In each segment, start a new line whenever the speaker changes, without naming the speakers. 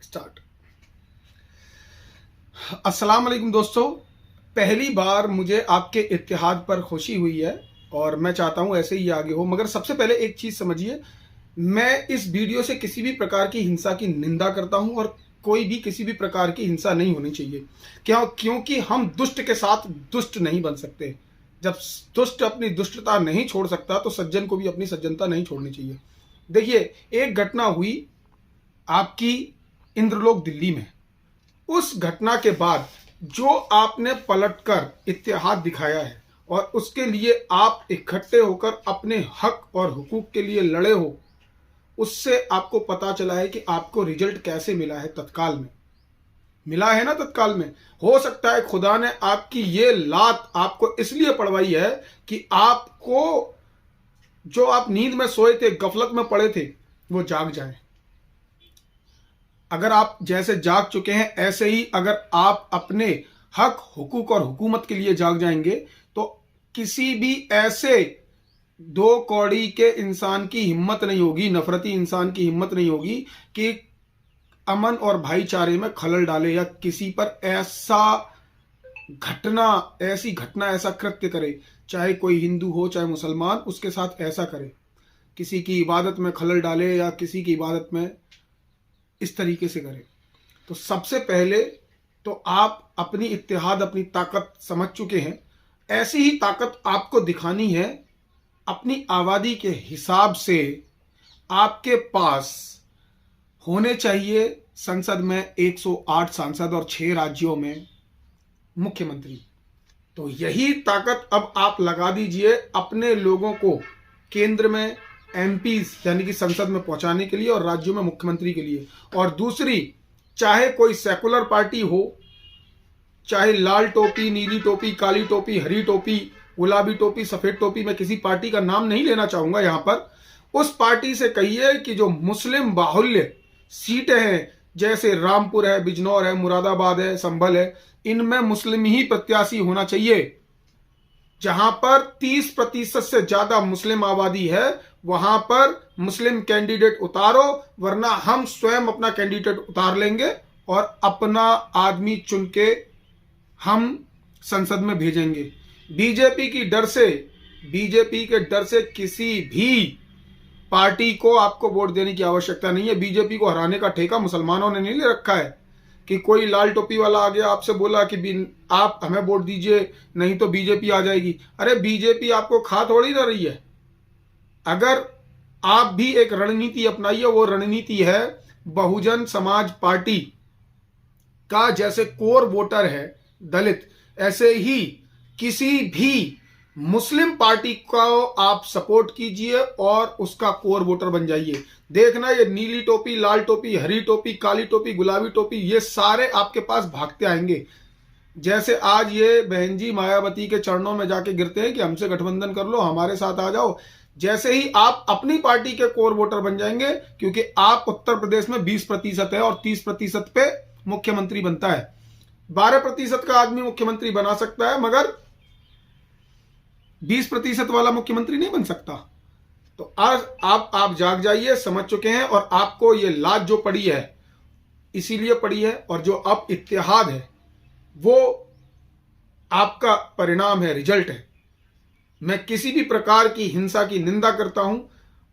Start. अस्सलाम वालेकुम दोस्तों, पहली बार मुझे आपके इत्तेहाद पर खुशी हुई है और मैं चाहता हूं ऐसे ही आगे हो। मगर सबसे पहले एक चीज समझिए, मैं इस वीडियो से किसी भी प्रकार की हिंसा की निंदा करता हूं और कोई भी किसी भी प्रकार की हिंसा नहीं होनी चाहिए। क्योंकि हम दुष्ट के साथ दुष्ट नहीं बन सकते। जब दुष्ट अपनी दुष्टता नहीं छोड़ सकता तो सज्जन को भी अपनी सज्जनता नहीं छोड़नी चाहिए। देखिए, एक घटना हुई आपकी इंद्रलोक दिल्ली में। उस घटना के बाद जो आपने पलटकर इत्तेहाद दिखाया है और उसके लिए आप इकट्ठे होकर अपने हक और हुकूक के लिए लड़े हो, उससे आपको पता चला है कि आपको रिजल्ट कैसे मिला है। तत्काल में मिला है ना, तत्काल में। हो सकता है खुदा ने आपकी ये लात आपको इसलिए पड़वाई है कि आपको जो आप नींद में सोए थे, गफलत में पड़े थे, वो जाग जाए। अगर आप जैसे जाग चुके हैं ऐसे ही अगर आप अपने हक हुकूक और हुकूमत के लिए जाग जाएंगे तो किसी भी ऐसे दो कौड़ी के इंसान की हिम्मत नहीं होगी, नफरती इंसान की हिम्मत नहीं होगी कि अमन और भाईचारे में खलल डाले या किसी पर ऐसी घटना ऐसा कृत्य करे। चाहे कोई हिंदू हो चाहे मुसलमान, उसके साथ ऐसा करे, किसी की इबादत में खलल डाले या किसी की इबादत में इस तरीके से करे। तो सबसे पहले तो आप अपनी इत्तेहाद, अपनी ताकत समझ चुके हैं। ऐसी ही ताकत आपको दिखानी है। अपनी आबादी के हिसाब से आपके पास होने चाहिए संसद में 108 सांसद और 6 राज्यों में मुख्यमंत्री। तो यही ताकत अब आप लगा दीजिए अपने लोगों को केंद्र में एमपीज यानी कि संसद में पहुंचाने के लिए और राज्यों में मुख्यमंत्री के लिए। और दूसरी, चाहे कोई सेकुलर पार्टी हो, चाहे लाल टोपी, नीली टोपी, काली टोपी, हरी टोपी, गुलाबी टोपी, सफेद टोपी, मैं किसी पार्टी का नाम नहीं लेना चाहूंगा यहां पर। उस पार्टी से कहिए कि जो मुस्लिम बाहुल्य सीटें हैं, जैसे रामपुर है, बिजनौर है, मुरादाबाद है, संभल है, इनमें मुस्लिम ही प्रत्याशी होना चाहिए। जहां पर 30% से ज्यादा मुस्लिम आबादी है वहां पर मुस्लिम कैंडिडेट उतारो, वरना हम स्वयं अपना कैंडिडेट उतार लेंगे और अपना आदमी चुन के हम संसद में भेजेंगे। बीजेपी के डर से किसी भी पार्टी को आपको वोट देने की आवश्यकता नहीं है। बीजेपी को हराने का ठेका मुसलमानों ने नहीं ले रखा है कि कोई लाल टोपी वाला आ गया आपसे बोला कि आप हमें वोट दीजिए नहीं तो बीजेपी आ जाएगी। अरे बीजेपी आपको खा थोड़ी ना रही है। अगर आप भी एक रणनीति अपनाइए, वो रणनीति है बहुजन समाज पार्टी का जैसे कोर वोटर है दलित, ऐसे ही किसी भी मुस्लिम पार्टी को आप सपोर्ट कीजिए और उसका कोर वोटर बन जाइए। देखना, ये नीली टोपी, लाल टोपी, हरी टोपी, काली टोपी, गुलाबी टोपी, ये सारे आपके पास भागते आएंगे। जैसे आज ये बहन जी मायावती के चरणों में जाके गिरते हैं कि हमसे गठबंधन कर लो, हमारे साथ आ जाओ। जैसे ही आप अपनी पार्टी के कोर वोटर बन जाएंगे, क्योंकि आप उत्तर प्रदेश में 20% है और 30% पे मुख्यमंत्री बनता है। 12% का आदमी मुख्यमंत्री बना सकता है मगर 20% वाला मुख्यमंत्री नहीं बन सकता। तो आज आप जाग जाइए, समझ चुके हैं और आपको ये लात जो पड़ी है इसीलिए पड़ी है, और जो अब इत्तेहाद है वो आपका परिणाम है, रिजल्ट है। मैं किसी भी प्रकार की हिंसा की निंदा करता हूं,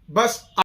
बस